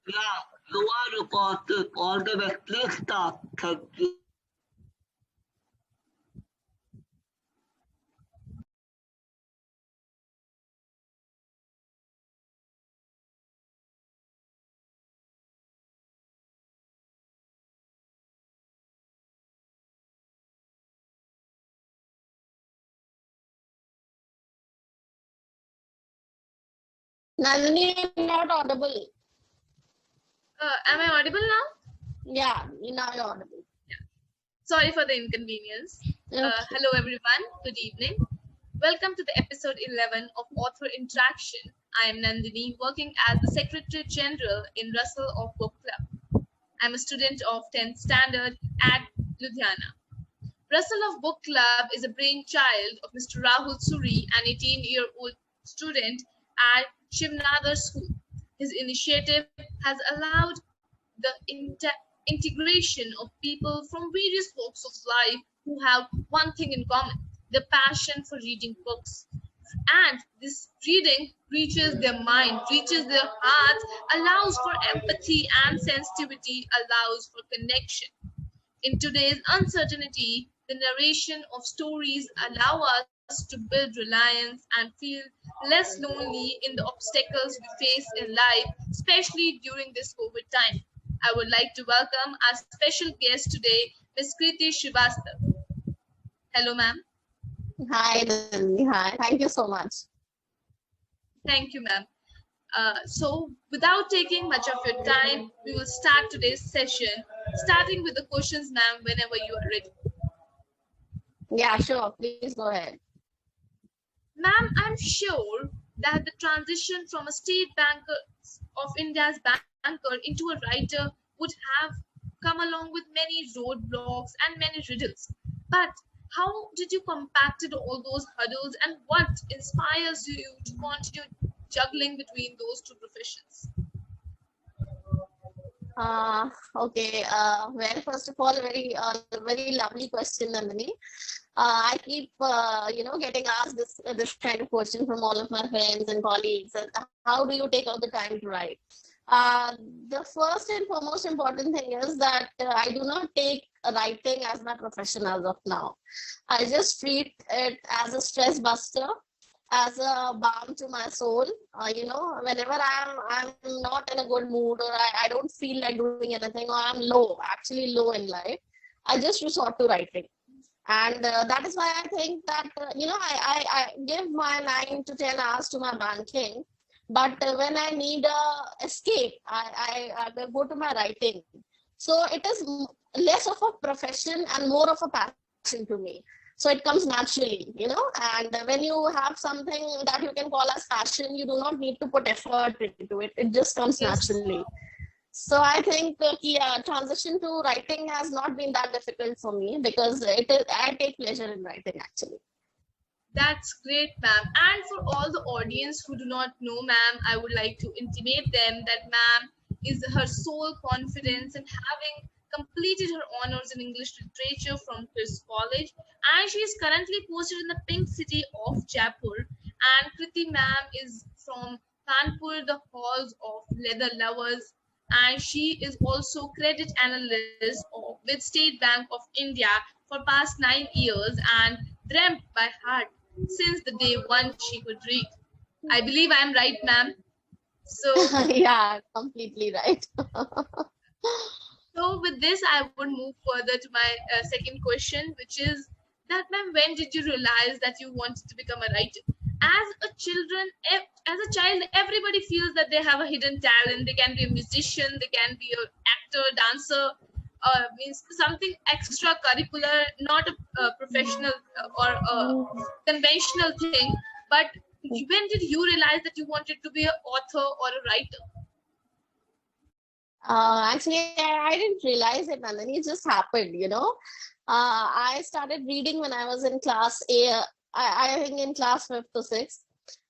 Yeah, you are recorded. All the best. Let's start. Thank you. Nandini, you're not audible. Am I audible now? Yeah, now you're audible. Sorry for the inconvenience. Okay. Hello, everyone. Good evening. Welcome to the episode 11 of Author Interaction. I am Nandini, working as the Secretary General in Russell of Book Club. I'm a student of 10th standard at Ludhiana. Russell of Book Club is a brainchild of Mr. Rahul Suri, an 18-year-old student at Shivnadar School. His initiative has allowed the integration of people from various walks of life who have one thing in common: the passion for reading books. And this reading reaches their mind, reaches their hearts, allows for empathy and sensitivity, allows for connection. In today's uncertainty, the narration of stories allow us to build reliance and feel less lonely in the obstacles we face in life, especially during this COVID time. I would like to welcome our special guest today, Ms. Kriti Srivastava. Hello, ma'am. Hi, Nandini. Hi. Thank you so much. Thank you, ma'am. So, without taking much of your time, we will start today's session, starting with the questions, ma'am, whenever you are ready. Yeah, sure. Please go ahead. Ma'am, I'm sure that the transition from a state banker of India's banker into a writer would have come along with many roadblocks and many riddles. But how did you compact all those hurdles, and what inspires you to continue juggling between those two professions? Okay. Well, first of all, very lovely question, Nandini. I keep, getting asked this kind of question from all of my friends and colleagues. And how do you take out the time to write? Uh, the first and foremost important thing is that I do not take writing as my profession as of now. I just treat it as a stress buster, as a balm to my soul. Whenever I'm not in a good mood, or I don't feel like doing anything, or I'm low, actually low in life, I just resort to writing. And that is why I think that I give my 9 to 10 hours to my banking, but when I need a escape, I go to my writing. So it is less of a profession and more of a passion to me. So it comes naturally. And when you have something that you can call as passion, you do not need to put effort into it. It just comes Yes. naturally. So I think yeah, transition to writing has not been that difficult for me because I take pleasure in writing actually. That's great, ma'am. And for all the audience who do not know, ma'am, I would like to intimate them that ma'am is her sole confidence in having completed her honors in English literature from Chris College, and she is currently posted in the Pink City of Jaipur. And Kriti ma'am is from Kanpur, the halls of leather lovers, and she is also credit analyst with State Bank of India for past 9 years and dreamt by heart since the day one she could read. I believe I am right, ma'am. So, Yeah, completely right. so with this, I would move further to my second question, which is that, ma'am, when did you realize that you wanted to become a writer? As a child, everybody feels that they have a hidden talent. They can be a musician, they can be an actor, dancer, means something extracurricular, not a professional or a conventional thing. But when did you realize that you wanted to be an author or a writer? Actually, I didn't realize it, Nandini. It just happened. I started reading when I was in class A, I think in class fifth to sixth,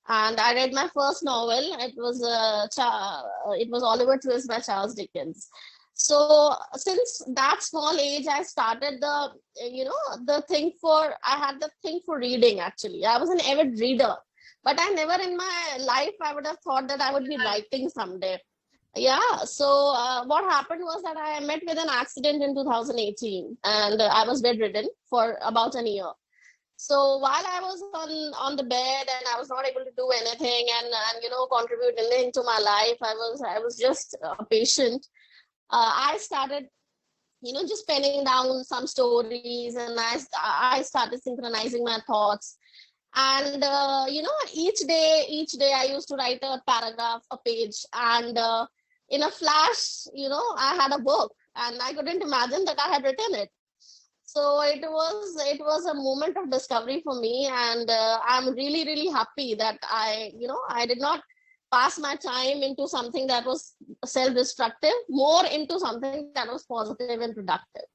and I read my first novel. It was Oliver Twist by Charles Dickens. So since that small age, I started the thing for I had the thing for reading. Actually, I was an avid reader, but I never in my life I would have thought that I would be writing someday. Yeah, so what happened was that I met with an accident in 2018 and I was bedridden for about a year. So while I was on the bed and I was not able to do anything and contribute anything to my life, I was just a patient. I started just penning down some stories, and I started synchronizing my thoughts. And each day I used to write a paragraph, a page, and in a flash, I had a book, and I couldn't imagine that I had written it. So it was a moment of discovery for me, and I'm really really happy that I did not pass my time into something that was self-destructive, more into something that was positive and productive.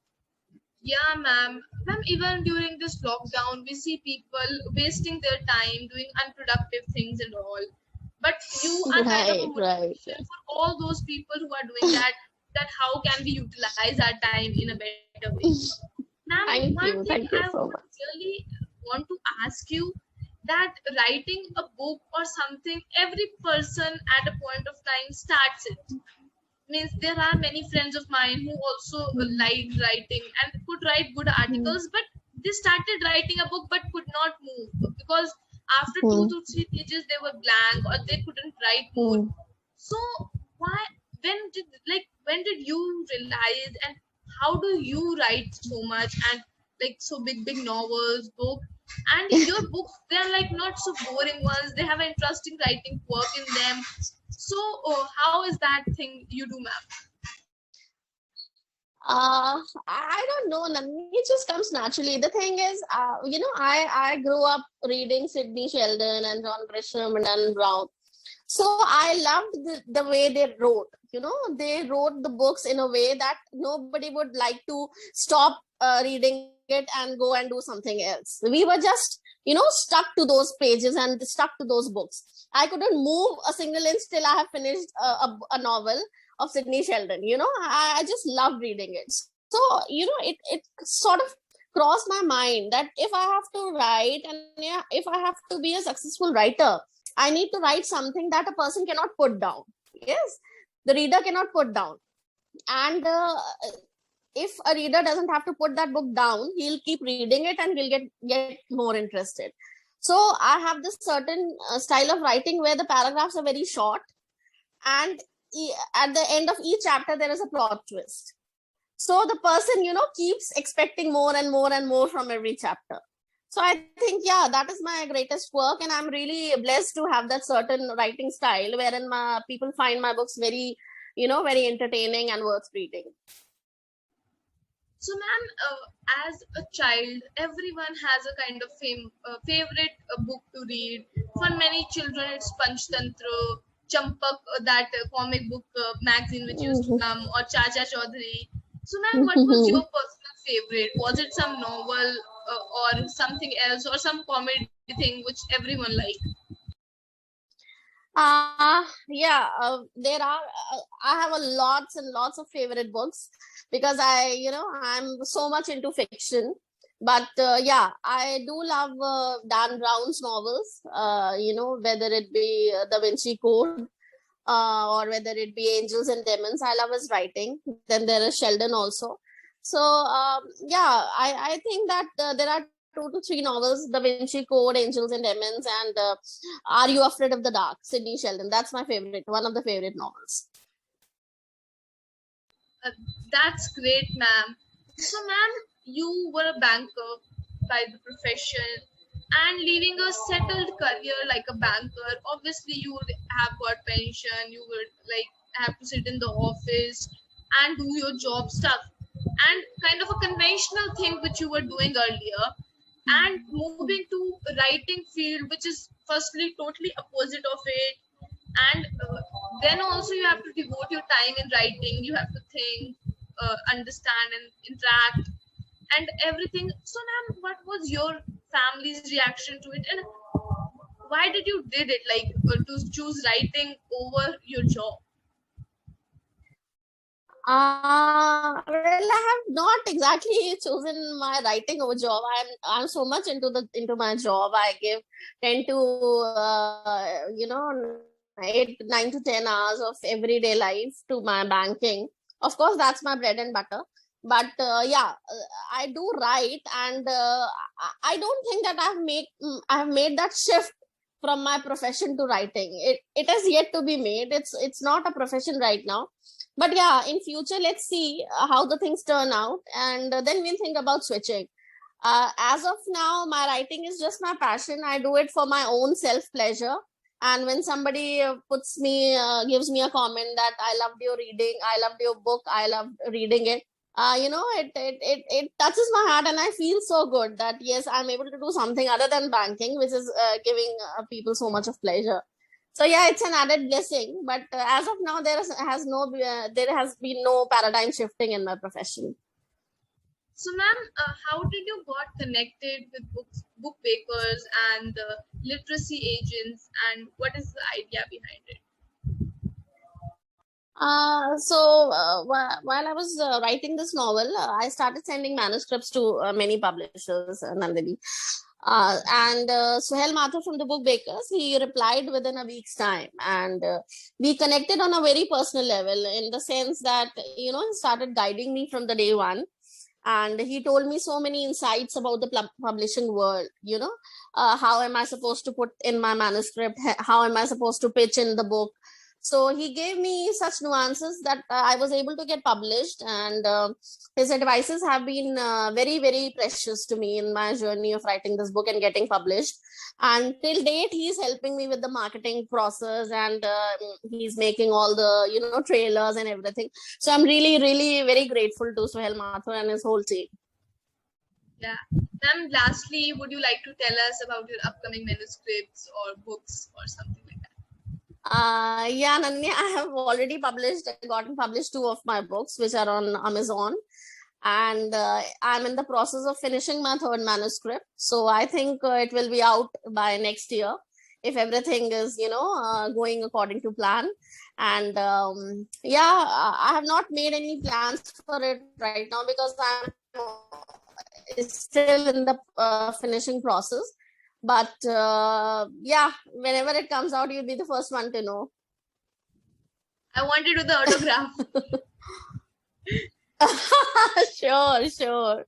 Yeah, ma'am. Ma'am, even during this lockdown, we see people wasting their time doing unproductive things and all. But you are kind of a Right, right. motivation for all those people who are doing that. That how can we utilize our time in a better way? Ma'am, Thank one you, thing thank you I so would much. really want to ask you, that writing a book or something, every person at a point of time starts it. Means there are many friends of mine who also like writing and could write good Hmm. articles, but they started writing a book but could not move because after two Hmm. to three pages they were blank or they couldn't write more. Hmm. So why, when did you realize, and how do you write so much and like so big novels, book, and your books, they're like not so boring ones, they have an interesting writing work in them. So how is that thing you do, ma'am? I don't know, Nandini. It just comes naturally. The thing is, I grew up reading Sidney Sheldon and John Grisham and Dan Brown. So I loved the way they wrote. They wrote the books in a way that nobody would like to stop reading it and go and do something else. We were just, stuck to those pages and stuck to those books. I couldn't move a single inch till I have finished a novel of Sidney Sheldon. I just loved reading it. So, it sort of crossed my mind that if I have to write and yeah, if I have to be a successful writer, I need to write something that a person cannot put down. Yes, the reader cannot put down. And if a reader doesn't have to put that book down, he'll keep reading it and he'll get more interested. So I have this certain style of writing where the paragraphs are very short, and at the end of each chapter there is a plot twist. So the person keeps expecting more and more and more from every chapter. So I think, yeah, that is my greatest work, and I'm really blessed to have that certain writing style wherein my people find my books very, very entertaining and worth reading. So, ma'am, as a child, everyone has a kind of favorite book to read. For many children, it's Panchtantra, Champak, that comic book magazine which used to come, or Chacha Chaudhary. So, ma'am, what was your personal favorite? Was it some novel or something else, or some comedy thing which everyone liked? Yeah, there are. I have a lots and lots of favorite books because I'm so much into fiction. But yeah, I do love Dan Brown's novels. Whether it be Da Vinci Code or whether it be Angels and Demons. I love his writing. Then there is Sheldon also. So yeah, I think that there are 2 to 3 novels: Da Vinci Code, Angels and Demons, and Are You Afraid of the Dark? Sidney Sheldon. That's my favorite, one of the favorite novels. Uh, that's great, ma'am. So, ma'am, you were a banker by the profession and leaving a settled career like a banker. Obviously, you would have got pension, you would like have to sit in the office and do your job stuff and kind of a conventional thing which you were doing earlier, and moving to writing field which is firstly totally opposite of it, and then also you have to devote your time in writing, you have to think, understand and interact and everything. So ma'am, what was your family's reaction to it, and why did you did it, like to choose writing over your job? Well, I have not exactly chosen my writing over job. I'm so much into my job. I give tend to 9 to 10 hours of everyday life to my banking. Of course, that's my bread and butter. But I do write, and I don't think that I have made that shift from my profession to writing. It has yet to be made. It's not a profession right now. But yeah, in future, let's see how the things turn out, and then we'll think about switching. As of now, my writing is just my passion. I do it for my own self pleasure. And when somebody gives me a comment that I loved your reading, I loved your book, I loved reading it, it touches my heart, and I feel so good that yes, I'm able to do something other than banking, which is giving people so much of pleasure. So yeah, it's an added blessing. But as of now, there has been no paradigm shifting in my profession. So, ma'am, how did you got connected with book bakers and literacy agents, and what is the idea behind it? While I was writing this novel, I started sending manuscripts to many publishers, Nandini. And Suhail Mathur from the Book Bakers, he replied within a week's time, and we connected on a very personal level, in the sense that he started guiding me from the day one, and he told me so many insights about the publishing world. How am I supposed to put in my manuscript? How am I supposed to pitch in the book? So he gave me such nuances that I was able to get published, and his advices have been very, very precious to me in my journey of writing this book and getting published. And till date, he's helping me with the marketing process, and he's making all the trailers and everything. So I'm really, really very grateful to Suhail Mathur and his whole team. Yeah. Ma'am, lastly, would you like to tell us about your upcoming manuscripts or books or something like that? Yeah, Nandini, I have already gotten published 2 of my books, which are on Amazon. And I'm in the process of finishing my 3rd manuscript. So I think it will be out by next year, if everything is, going according to plan. And I have not made any plans for it right now, because I'm still in the finishing process. But whenever it comes out, you'll be the first one to know. I want to do the autograph. Sure.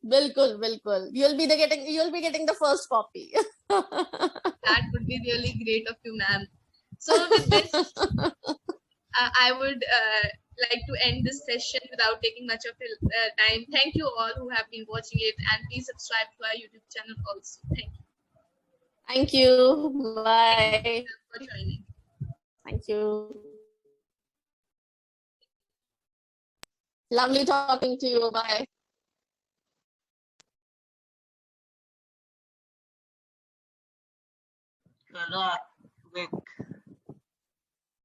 Bilkul. You'll be getting the first copy. That would be really great of you, ma'am. So with this, I would like to end this session without taking much of your time. Thank you all who have been watching it, and please subscribe to our YouTube channel also. Thank you. Thank you. Bye. Thank you for joining. Thank you. Lovely talking to you. Bye. Correct.